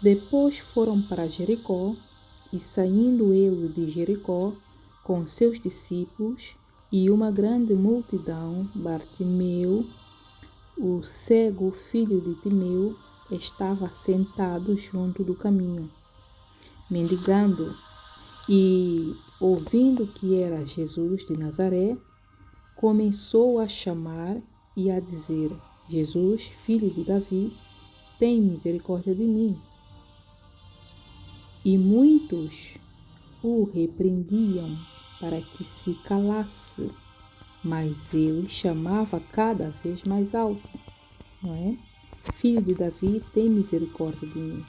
Depois foram para Jericó, e saindo ele de Jericó com seus discípulos e uma grande multidão, Bartimeu, o cego filho de Timeu, estava sentado junto do caminho, mendigando, e, ouvindo que era Jesus de Nazaré, começou a chamar e a dizer: Jesus, filho de Davi, tem misericórdia de mim. E muitos o repreendiam para que se calasse, mas ele chamava cada vez mais alto, não é? Filho de Davi, tem misericórdia de mim.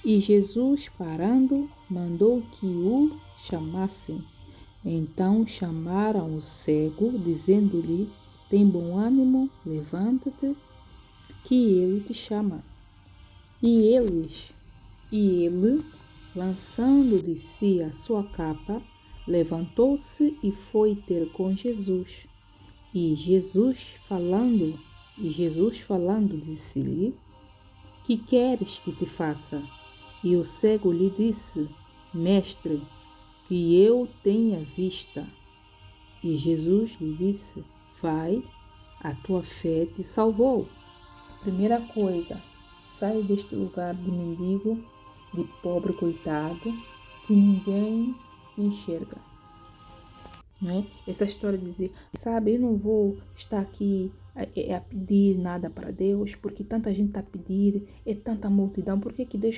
E Jesus, parando, mandou que o chamassem. Então chamaram o cego, dizendo-lhe: tem bom ânimo, levanta-te, que ele te chama. E ele, lançando de si a sua capa, levantou-se e foi ter com Jesus. E Jesus falando, disse-lhe: que queres que te faça? E o cego lhe disse: Mestre, que eu tenha vista. E Jesus lhe disse: vai, a tua fé te salvou. Primeira coisa, sai deste lugar de mendigo, de pobre coitado, que ninguém te enxerga. Né? Essa história de dizer, sabe, eu não vou estar aqui a pedir nada para Deus, porque tanta gente está a pedir, é tanta multidão,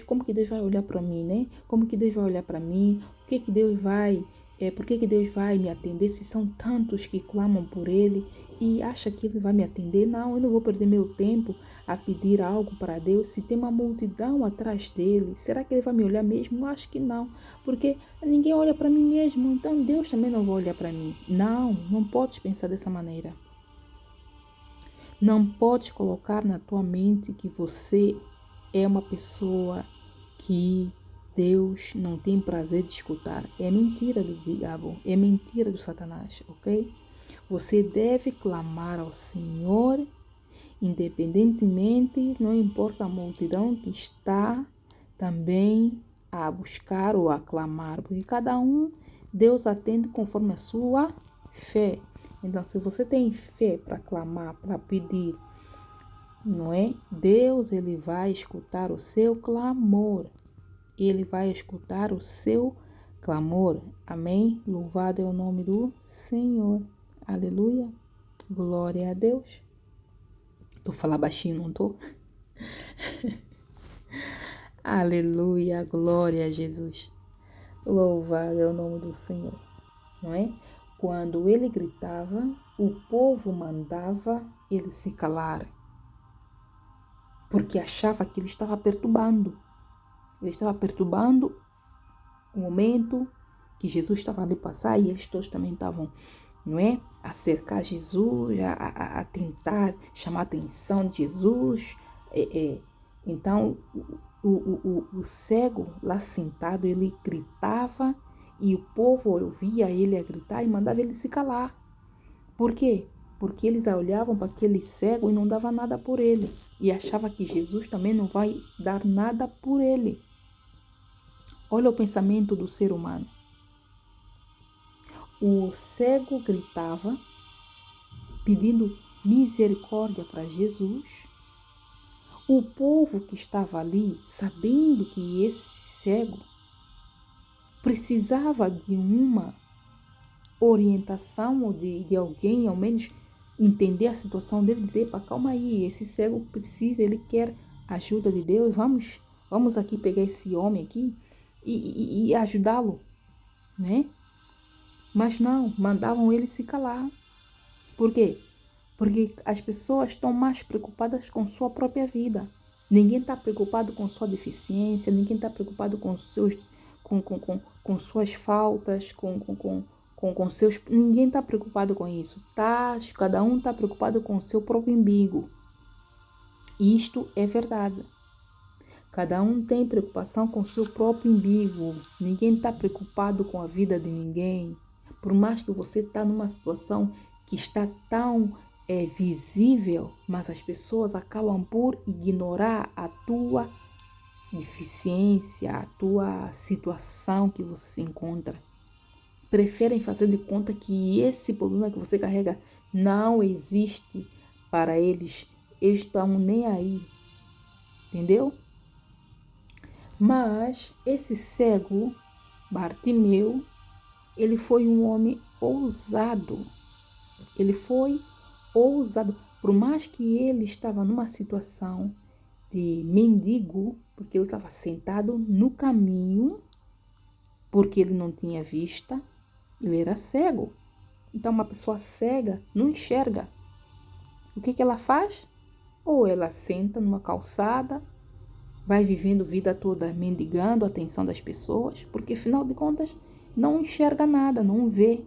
como que Deus vai olhar para mim, né? Como que Deus vai olhar para mim? Por que Deus vai me atender se são tantos que clamam por Ele e acha que Ele vai me atender? Não, eu não vou perder meu tempo a pedir algo para Deus se tem uma multidão atrás dele. Será que Ele vai me olhar mesmo? Eu acho que não, porque ninguém olha para mim mesmo, então Deus também não vai olhar para mim. Não podes pensar dessa maneira. Não podes colocar na tua mente que você é uma pessoa que Deus não tem prazer de escutar. É mentira do diabo, é mentira do Satanás, ok? Você deve clamar ao Senhor, independentemente, não importa a multidão que está também a buscar ou a clamar, porque cada um, Deus atende conforme a sua fé. Então, se você tem fé para clamar, para pedir, não é? Deus, Ele vai escutar o seu clamor. Ele vai escutar o seu clamor. Amém? Louvado é o nome do Senhor. Aleluia. Glória a Deus. Tô falando baixinho, não tô? Aleluia. Glória a Jesus. Louvado é o nome do Senhor. Não é? Quando ele gritava, o povo mandava ele se calar, porque achava que ele estava perturbando. Ele estava perturbando o momento que Jesus estava ali passar, e eles todos também estavam, não é? A cercar Jesus, a tentar chamar a atenção de Jesus. Então, o cego lá sentado, ele gritava, e o povo ouvia ele a gritar e mandava ele se calar. Por quê? Porque eles olhavam para aquele cego e não davam nada por ele. E achavam que Jesus também não vai dar nada por ele. Olha o pensamento do ser humano. O cego gritava, pedindo misericórdia para Jesus. O povo que estava ali, sabendo que esse cego precisava de uma orientação ou de alguém, ao menos entender a situação dele, dizer: para calma aí, esse cego precisa, ele quer ajuda de Deus, vamos aqui pegar esse homem aqui e ajudá-lo, né? Mas não, mandavam ele se calar. Por quê? Porque as pessoas estão mais preocupadas com sua própria vida. Ninguém está preocupado com sua deficiência, ninguém está preocupado com suas faltas, com seus... Ninguém está preocupado com isso. Cada um está preocupado com o seu próprio umbigo. Isto é verdade. Cada um tem preocupação com o seu próprio umbigo. Ninguém está preocupado com a vida de ninguém. Por mais que você está numa situação que está tão visível, mas as pessoas acabam por ignorar a tua deficiência, a tua situação que você se encontra, preferem fazer de conta que esse problema que você carrega não existe para eles. Eles estão nem aí, entendeu? Mas esse cego, Bartimeu, ele foi um homem ousado. Ele foi ousado. Por mais que ele estava numa situação de mendigo, porque ele estava sentado no caminho, porque ele não tinha vista, ele era cego. Então, uma pessoa cega não enxerga. O que ela faz? Ou ela senta numa calçada, vai vivendo a vida toda mendigando a atenção das pessoas, porque afinal de contas não enxerga nada, não vê,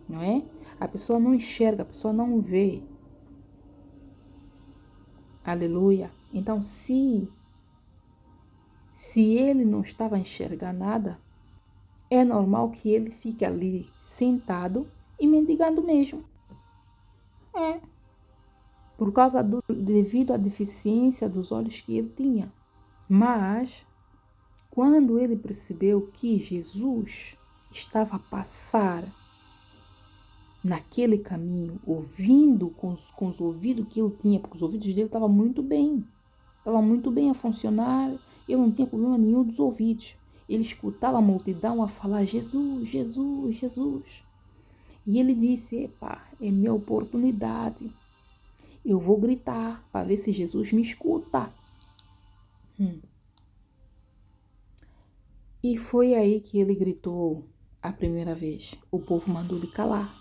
não é? A pessoa não enxerga, a pessoa não vê. Aleluia. Então, se ele não estava a enxergar nada, é normal que ele fique ali sentado e mendigando mesmo. É. Por causa devido à deficiência dos olhos que ele tinha. Mas, quando ele percebeu que Jesus estava a passar naquele caminho, ouvindo com os ouvidos que ele tinha, porque os ouvidos dele estavam muito bem a funcionar, ele não tinha problema nenhum dos ouvidos. Ele escutava a multidão a falar Jesus, Jesus, Jesus. E ele disse, epa, é minha oportunidade. Eu vou gritar para ver se Jesus me escuta. E foi aí que ele gritou a primeira vez. O povo mandou ele calar.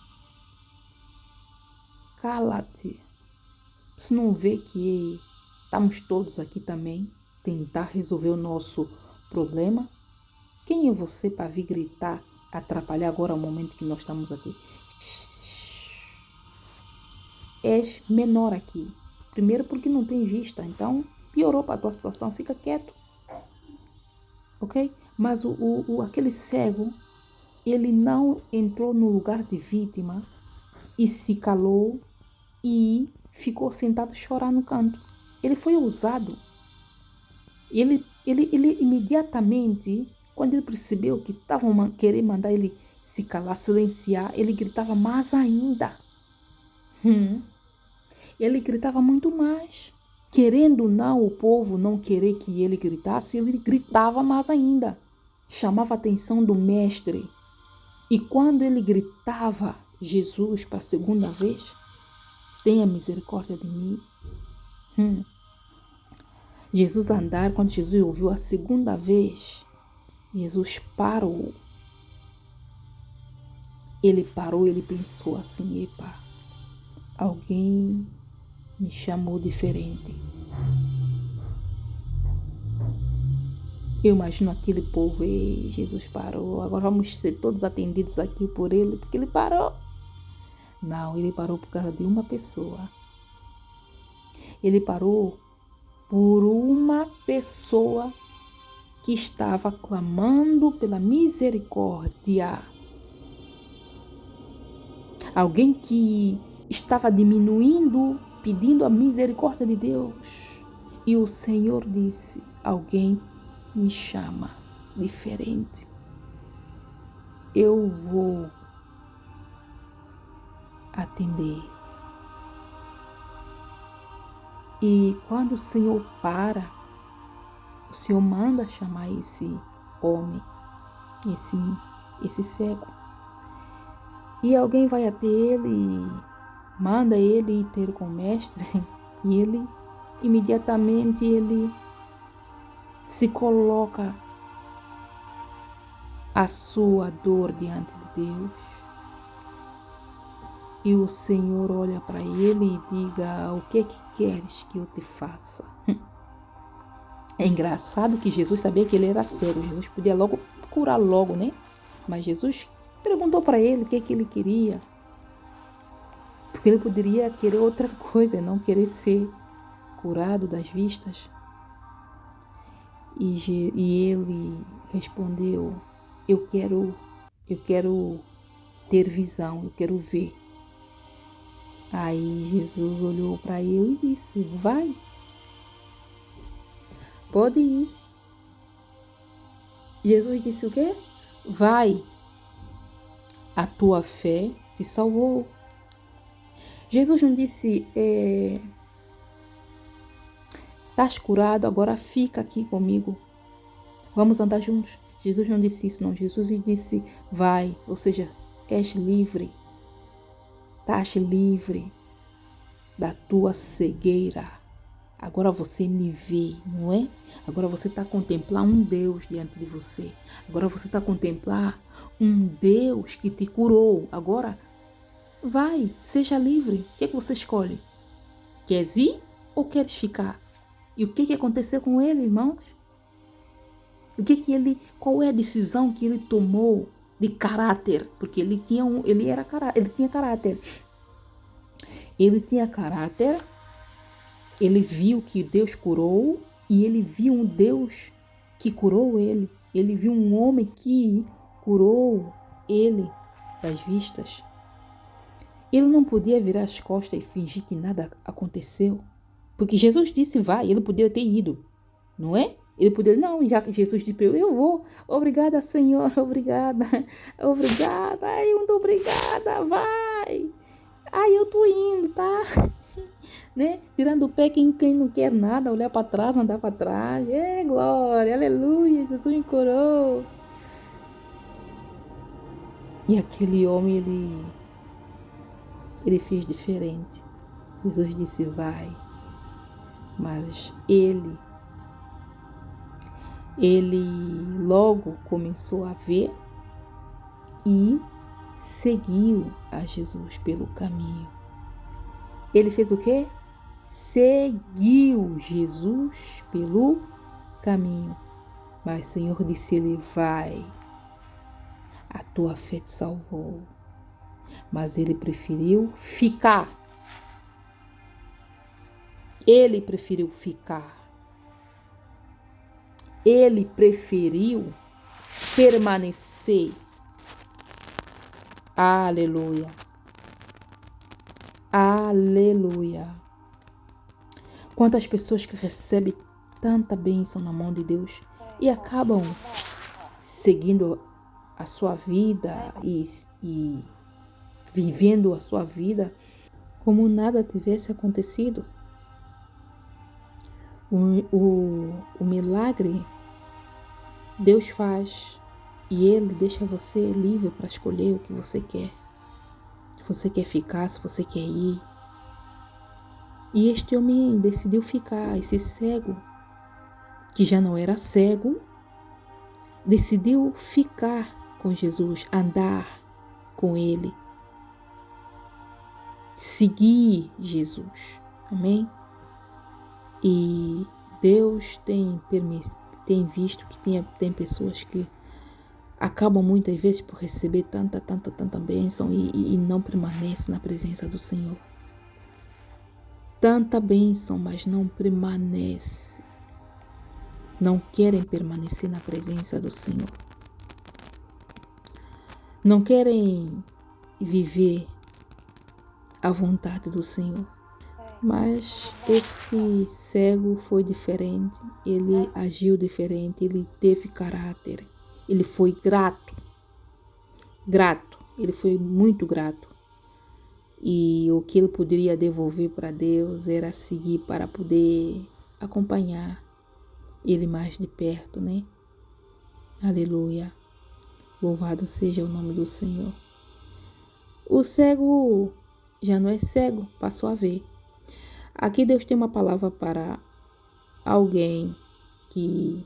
Cala-te. Você não vê que estamos todos aqui também tentar resolver o nosso problema? Quem é você para vir gritar, atrapalhar agora o momento que nós estamos aqui? És menor aqui. Primeiro porque não tem vista, então piorou para a tua situação, fica quieto. Ok? Mas aquele cego, ele não entrou no lugar de vítima e se calou e ficou sentado a chorar no canto. Ele foi ousado. Ele imediatamente, quando ele percebeu que estavam querendo mandar ele se calar, silenciar, ele gritava mais ainda. Ele gritava muito mais. Querendo não o povo não querer que ele gritasse, ele gritava mais ainda. Chamava a atenção do mestre. E quando ele gritava Jesus para a segunda vez, tenha misericórdia de mim. Quando Jesus ouviu a segunda vez, Jesus parou. Ele parou, ele pensou assim, epa, alguém me chamou diferente. Eu imagino aquele povo, ei, Jesus parou, agora vamos ser todos atendidos aqui por ele, porque ele parou. Não, ele parou por causa de uma pessoa. Ele parou por uma pessoa que estava clamando pela misericórdia. Alguém que estava diminuindo, pedindo a misericórdia de Deus. E o Senhor disse, alguém me chama diferente. Eu vou atender. E quando o Senhor para, o Senhor manda chamar esse homem, esse cego. E alguém vai até ele e manda ele ir ter com o mestre. E ele, imediatamente, ele se coloca a sua dor diante de Deus. E o Senhor olha para ele e diga, o que é que queres que eu te faça? É engraçado que Jesus sabia que ele era cego. Jesus podia logo curar logo, né? Mas Jesus perguntou para ele o que é que ele queria. Porque ele poderia querer outra coisa, não querer ser curado das vistas. E ele respondeu, eu quero ter visão, eu quero ver. Aí Jesus olhou para ele e disse, vai, pode ir. Jesus disse o quê? Vai, a tua fé te salvou. Jesus não disse, estás curado, agora fica aqui comigo. Vamos andar juntos. Jesus não disse isso, não. Jesus disse, vai, ou seja, és livre. Estás livre da tua cegueira. Agora você me vê, não é? Agora você está a contemplar um Deus diante de você. Agora você está a contemplar um Deus que te curou. Agora, vai, seja livre. O que é que você escolhe? Queres ir ou queres ficar? E o que aconteceu com ele, irmãos? Qual é a decisão que ele tomou de caráter? Porque ele tinha caráter. Ele tinha caráter. Ele viu que Deus curou e ele viu um Deus que curou ele. Ele viu um homem que curou ele das vistas. Ele não podia virar as costas e fingir que nada aconteceu. Porque Jesus disse, vai, ele poderia ter ido, não é? Ele poderia, não, já que Jesus disse, eu vou. Obrigada, Senhor, obrigada. Obrigada, ai, muito obrigada, vai. Ai, eu tô indo, tá? Né? Tirando o pé, quem não quer nada, olhar para trás, andar para trás. Glória, aleluia, Jesus me curou. E aquele homem, ele fez diferente. Jesus disse, vai. Mas ele logo começou a ver e seguiu a Jesus pelo caminho. Ele fez o quê? Seguiu Jesus pelo caminho. Mas o Senhor disse, ele vai. A tua fé te salvou. Mas ele preferiu ficar. Ele preferiu ficar. Ele preferiu permanecer. Aleluia. Aleluia. Quantas pessoas que recebem tanta bênção na mão de Deus e acabam seguindo a sua vida e vivendo a sua vida como nada tivesse acontecido. O milagre Deus faz e Ele deixa você livre para escolher o que você quer. Se você quer ficar, se você quer ir. E este homem decidiu ficar, esse cego, que já não era cego, decidiu ficar com Jesus, andar com Ele, seguir Jesus. Amém? E Deus tem visto que tem pessoas que acabam muitas vezes por receber tanta bênção e não permanecem na presença do Senhor. Tanta bênção, mas não permanece. Não querem permanecer na presença do Senhor. Não querem viver a vontade do Senhor. Mas esse cego foi diferente, ele agiu diferente, ele teve caráter, ele foi grato, ele foi muito grato. E o que ele poderia devolver para Deus era seguir para poder acompanhar ele mais de perto, né? Aleluia, louvado seja o nome do Senhor. O cego já não é cego, passou a ver. Aqui Deus tem uma palavra para alguém que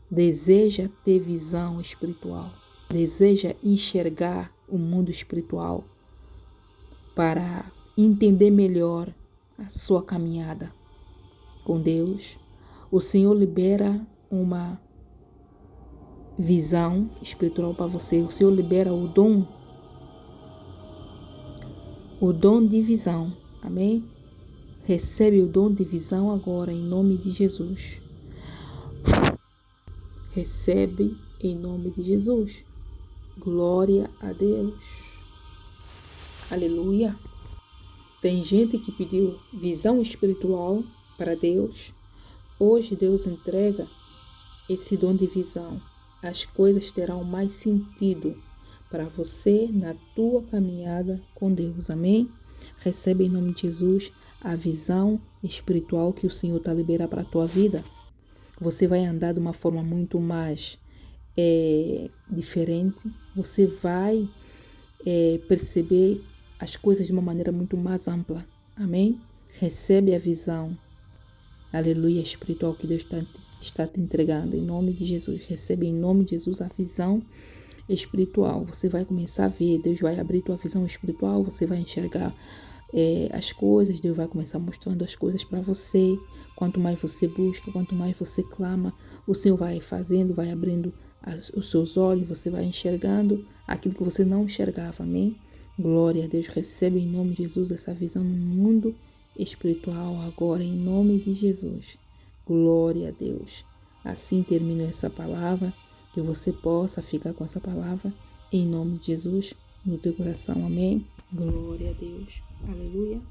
deseja ter visão espiritual, deseja enxergar o mundo espiritual para entender melhor a sua caminhada com Deus. O Senhor libera uma visão espiritual para você. O Senhor libera o dom de visão. Amém? Recebe o dom de visão agora, em nome de Jesus. Recebe em nome de Jesus. Glória a Deus. Aleluia. Tem gente que pediu visão espiritual para Deus. Hoje Deus entrega esse dom de visão. as coisas terão mais sentido para você na tua caminhada com Deus. Amém? Recebe em nome de Jesus a visão espiritual que o Senhor está liberando para a tua vida. Você vai andar de uma forma muito mais diferente. Você vai perceber as coisas de uma maneira muito mais ampla. Amém? Recebe a visão, aleluia, espiritual que Deus está te entregando. Em nome de Jesus. Recebe em nome de Jesus a visão espiritual. Você vai começar a ver, Deus vai abrir tua visão espiritual, você vai enxergar as coisas, Deus vai começar mostrando as coisas para você. Quanto mais você busca, quanto mais você clama, o Senhor vai fazendo, vai abrindo os seus olhos, você vai enxergando aquilo que você não enxergava. Amém? Glória a Deus. Recebe em nome de Jesus essa visão no mundo espiritual agora, em nome de Jesus. Glória a Deus. Assim termino essa palavra, que você possa ficar com essa palavra em nome de Jesus no teu coração. Amém? Glória a Deus. Aleluia.